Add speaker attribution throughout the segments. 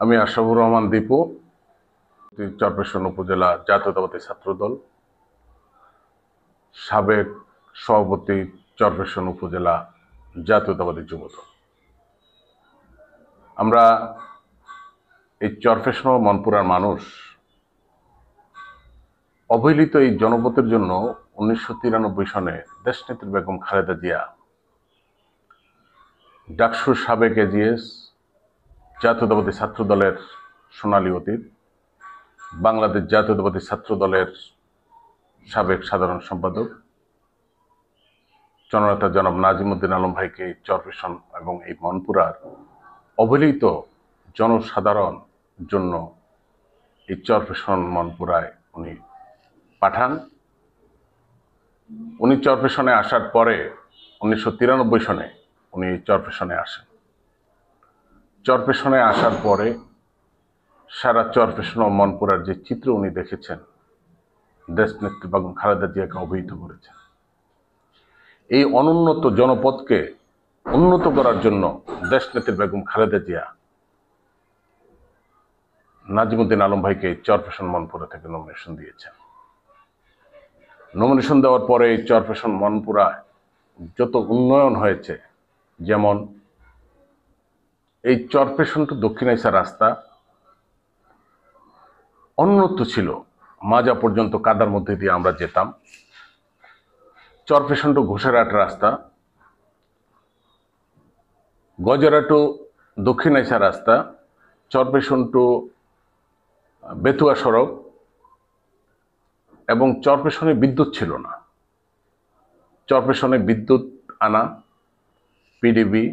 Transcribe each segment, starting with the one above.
Speaker 1: আমি আশরাফুর রহমান দীপু, চরপেশন উপজেলা জাতীয়তাবাদী ছাত্রদল, সাবেক সভাপতি, চরপেশন উপজেলা জাতীয়তাবাদী যুবদল। আমরা এই চরপেশন ও মনপুরার মানুষ অবহেলিত এই জনপদের জন্য 1993 সনে দেশনেত্রী বেগম খালেদা জিয়া, ডাকসুর সাবেক এজিএস, জাতীয়তাবাদী ছাত্রদলের সোনালী অতীত, বাংলাদেশ জাতীয়তাবাদী ছাত্রদলের সাবেক সাধারণ সম্পাদক জননেতা জনাব নাজিমউদ্দিন আলম ভাইকে চরপেশন এবং এই মনপুরার অবহেলিত জনসাধারণ জন্য এই চরপেশন মনপুরায় উনি পাঠান। উনি চরপেশনে আসার পরে 1993 সনে উনি চরপেশনে আসেন। চরপেশনে আসার পরে সারা চরপেশন ও মনপুরার যে চিত্র উনি দেখেছেন, দেশনেত্রী বেগম খালেদা জিয়াকে অবহিত করেছেন। এই অনুন্নত জনপদকে উন্নত করার জন্য দেশনেত্রী বেগম খালেদা জিয়া নাজিমউদ্দিন আলম ভাইকে চরপেশন মনপুরা থেকে নমিনেশন দিয়েছেন। নমিনেশন দেওয়ার পরে এই চরপেশন মনপুরায় যত উন্নয়ন হয়েছে, যেমন এই চরপেশন টু দক্ষিণাইসা রাস্তা অনুন্নত ছিল, মাজা পর্যন্ত কাদার মধ্যে দিয়ে আমরা যেতাম। চরপেশন টু ঘোষেরহাট রাস্তা, গজরা টু দক্ষিণাইসা রাস্তা, চরপেশন টু বেতুয়া সড়ক, এবং চরপেশনে বিদ্যুৎ ছিল না। চরপেশনে বিদ্যুৎ আনা, পিডিবি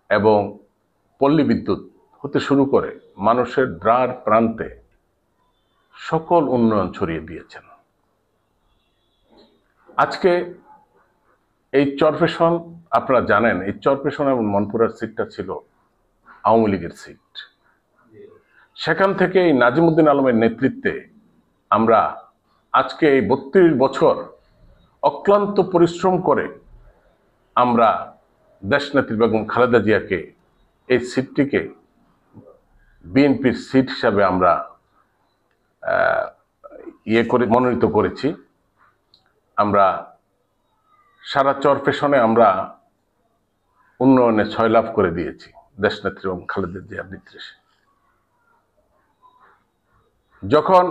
Speaker 1: এবং পল্লী বিদ্যুৎ হতে শুরু করে মানুষের দ্বার প্রান্তে সকল উন্নয়ন ছড়িয়ে দিয়েছেন। আজকে এই চরপেশন, আপনারা জানেন, এই চরপেশন এবং মনপুরার সিটটা ছিল আওয়ামী লীগের সিট। সেখান থেকে এই নাজিমউদ্দিন আলমের নেতৃত্বে আমরা আজকে এই 32 বছর অক্লান্ত পরিশ্রম করে আমরা দেশনেত্রী বেগম খালেদা জিয়াকে এই সিটটিকে বিএনপির সিট হিসাবে আমরা মনোনীত করেছি। আমরা সারা চরপেশনে আমরা উন্নয়নে জয়লাভ করে দিয়েছি দেশনেত্রী বেগম খালেদা জিয়ার নির্দেশে। যখন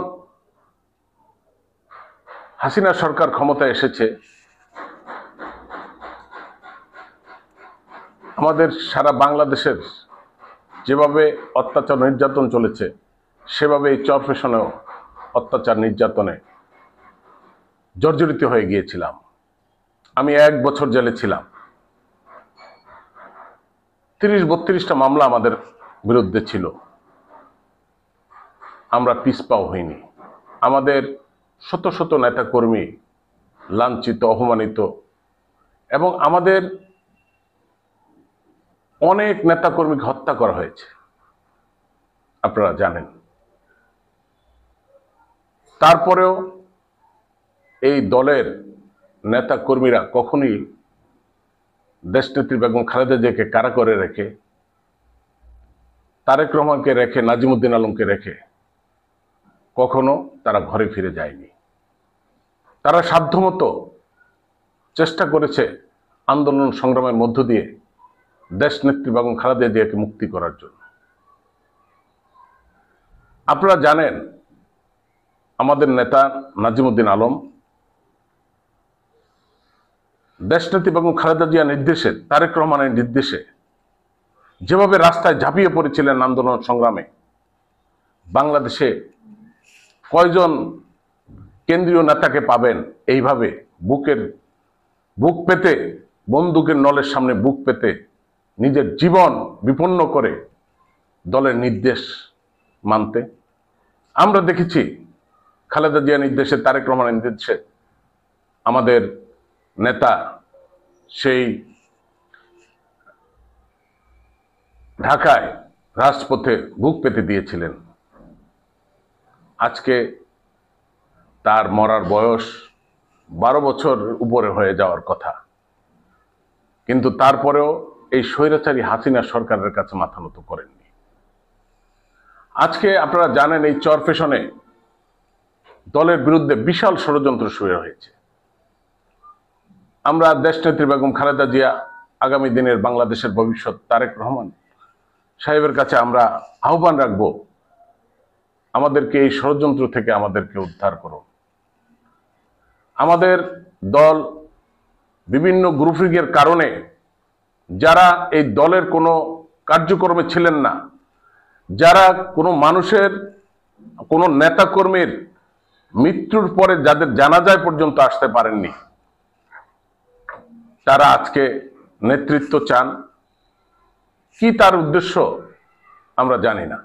Speaker 1: হাসিনা সরকার ক্ষমতায় এসেছে, আমাদের সারা বাংলাদেশের যেভাবে অত্যাচার নির্যাতন চলেছে, সেভাবে এই চরপেশনেও অত্যাচার নির্যাতনে জর্জরিত হয়ে গিয়েছিলাম। আমি 1 বছর জেলে ছিলাম। 30-32টা মামলা আমাদের বিরুদ্ধে ছিল। আমরা পিছপাও হইনি। আমাদের শত শত নেতাকর্মী লাঞ্ছিত, অপমানিত, এবং আমাদের অনেক নেতাকর্মীকে হত্যা করা হয়েছে, আপনারা জানেন। তারপরেও এই দলের নেতাকর্মীরা কখনোই দেশনেত্রী বেগম খালেদা জিয়াকে কারা করে রেখে, তারেক রহমানকে রেখে, নাজিমউদ্দিন আলমকে রেখে কখনো তারা ঘরে ফিরে যায়নি। তারা সাধ্যমতো চেষ্টা করেছে আন্দোলন সংগ্রামের মধ্য দিয়ে দেশনেত্রী বেগম খালেদা জিয়াকে মুক্তি করার জন্য। আপনারা জানেন, আমাদের নেতা নাজিমউদ্দিন আলম দেশনেত্রী বেগম খালেদা জিয়ার নির্দেশে, তারেক রহমানের নির্দেশে যেভাবে রাস্তায় ঝাঁপিয়ে পড়েছিলেন আন্দোলন সংগ্রামে, বাংলাদেশে কয়জন কেন্দ্রীয় নেতাকে পাবেন এইভাবে বুক পেতে, বন্দুকের নলের সামনে বুক পেতে নিজের জীবন বিপন্ন করে দলের নির্দেশ মানতে? আমরা দেখেছি খালেদা জিয়ার নির্দেশে, তারেক রহমানের নির্দেশে আমাদের নেতা সেই ঢাকায় রাজপথে বুক পেতে দিয়েছিলেন। আজকে তার মরার বয়স 12 বছর উপরে হয়ে যাওয়ার কথা, কিন্তু তারপরেও এই স্বৈরাচারী হাসিনা সরকারের কাছে মাথা নত করেননি। আজকে আপনারা জানেন এই চরফেশনে দলের বিরুদ্ধে বিশাল ষড়যন্ত্র শুরু হয়েছে। আমরা দেশনেত্রী বেগম খালেদা জিয়া, আগামী দিনের বাংলাদেশের ভবিষ্যৎ তারেক রহমান সাহেবের কাছে আমরা আহ্বান রাখব, আমাদেরকে এই ষড়যন্ত্র থেকে আমাদেরকে উদ্ধার করুন। আমাদের দল বিভিন্ন গ্রুপিংয়ের কারণে যারা এই দলের কোনো কার্যক্রমে ছিলেন না, যারা কোনো মানুষের কোনো নেতাকর্মীর মৃত্যুর পরে যাদের জানাজায় পর্যন্ত আসতে পারেননি, তারা আজকে নেতৃত্ব চান। কি তার উদ্দেশ্য আমরা জানি না।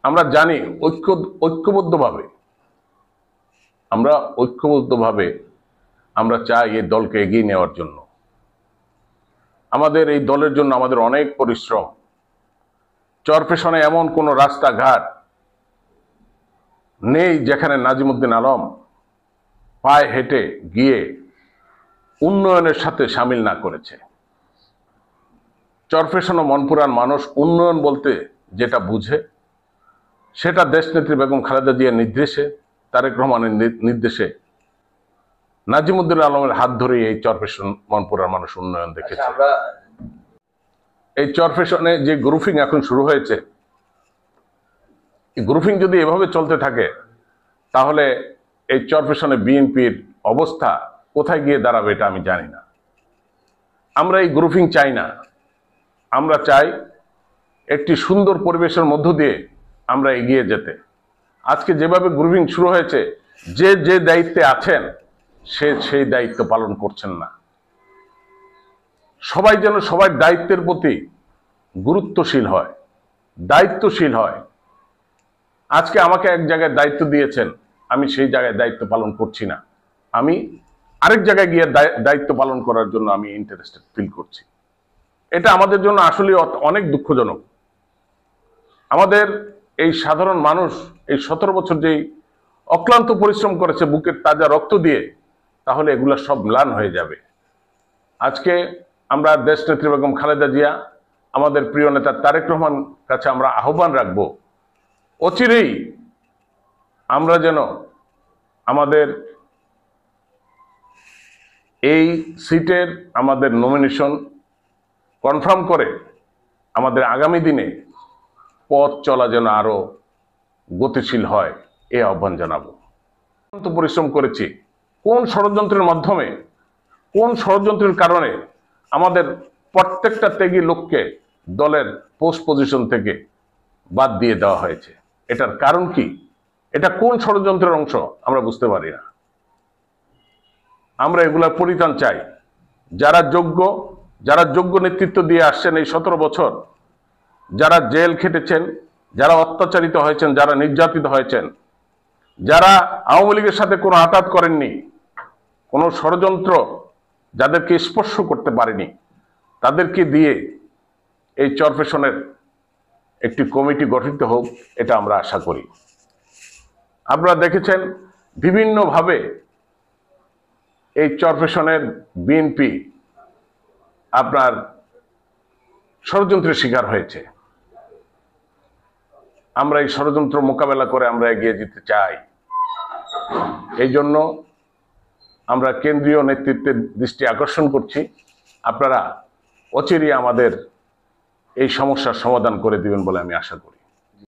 Speaker 1: আমরা জানি ঐক্যবদ্ধভাবে আমরা চাই এই দলকে এগিয়ে নেওয়ার জন্য। আমাদের এই দলের জন্য আমাদের অনেক পরিশ্রম। চরফেশনে এমন কোনো রাস্তাঘাট নেই যেখানে নাজিমউদ্দিন আলম পায়ে হেঁটে গিয়ে উন্নয়নের সাথে সামিল না করেছে। চরফেশন ও মনপুরার মানুষ উন্নয়ন বলতে যেটা বুঝে, সেটা দেশনেত্রী বেগম খালেদা জিয়ার নির্দেশে, তারেক রহমানের নির্দেশে, নাজিমউদ্দিন আলমের হাত ধরে এই চরফেশন মনপুরার মানুষ উন্নয়ন দেখেছে। এই চরফেশনে যে গ্রুপিং এখন শুরু হয়েছে, এই গ্রুপিং যদি এভাবে চলতে থাকে তাহলে এই চরফেশনে বিএনপির অবস্থা কোথায় গিয়ে দাঁড়াবে এটা আমি জানি না। আমরা এই গ্রুপিং চাই না। আমরা চাই একটি সুন্দর পরিবেশের মধ্য দিয়ে আমরা এগিয়ে যেতে। আজকে যেভাবে গ্রুপিং শুরু হয়েছে, যে দায়িত্বে আছেন সেই দায়িত্ব পালন করছেন না। সবাই যেন সবার দায়িত্বের প্রতি গুরুত্বশীল হয়, দায়িত্বশীল হয়। আজকে আমাকে এক জায়গায় দায়িত্ব দিয়েছেন, আমি সেই জায়গায় দায়িত্ব পালন করছি না, আমি আরেক জায়গায় গিয়ে দায়িত্ব পালন করার জন্য আমি ইন্টারেস্টেড ফিল করছি। এটা আমাদের জন্য আসলে অনেক দুঃখজনক। আমাদের এই সাধারণ মানুষ এই 17 বছর যেই অক্লান্ত পরিশ্রম করেছে বুকের তাজা রক্ত দিয়ে, তাহলে এগুলো সব ম্লান হয়ে যাবে। আজকে আমরা দেশনেত্রী বেগম খালেদা জিয়া, আমাদের প্রিয় নেতা তারেক রহমান কাছে আমরা আহ্বান রাখব, অচিরেই আমরা যেন আমাদের এই সিটের আমাদের নমিনেশন কনফার্ম করে আমাদের আগামী দিনে পথ চলা যেন আরো গতিশীল হয়, এই আহ্বান জানাবো। পরিশ্রম করেছি, কোন ষড়যন্ত্রের মাধ্যমে, কোন ষড়যন্ত্রের কারণে আমাদের প্রত্যেকটা ত্যাগী লোককে দলের পোস্ট পজিশন থেকে বাদ দিয়ে দেওয়া হয়েছে। এটার কারণ কি? এটা কোন ষড়যন্ত্রের অংশ আমরা বুঝতে পারি না। আমরা এগুলার পরিত্রাণ চাই। যারা যোগ্য নেতৃত্ব দিয়ে আসছেন এই 17 বছর, যারা জেল খেটেছেন, যারা অত্যাচারিত হয়েছেন, যারা নির্যাতিত হয়েছেন, যারা আওয়ামী লীগের সাথে কোনো আঘাত করেননি, কোনো ষড়যন্ত্র যাদেরকে স্পর্শ করতে পারেনি, তাদেরকে দিয়ে এই চরফেশনের একটি কমিটি গঠিত হোক, এটা আমরা আশা করি। আপনারা দেখেছেন বিভিন্নভাবে এই চরফেশনের বিএনপি আপনার ষড়যন্ত্রের শিকার হয়েছে। আমরা এই ষড়যন্ত্র মোকাবেলা করে আমরা এগিয়ে যেতে চাই। এই জন্য আমরা কেন্দ্রীয় নেতৃত্বের দৃষ্টি আকর্ষণ করছি, আপনারা অচিরেই আমাদের এই সমস্যার সমাধান করে দিবেন বলে আমি আশা করি।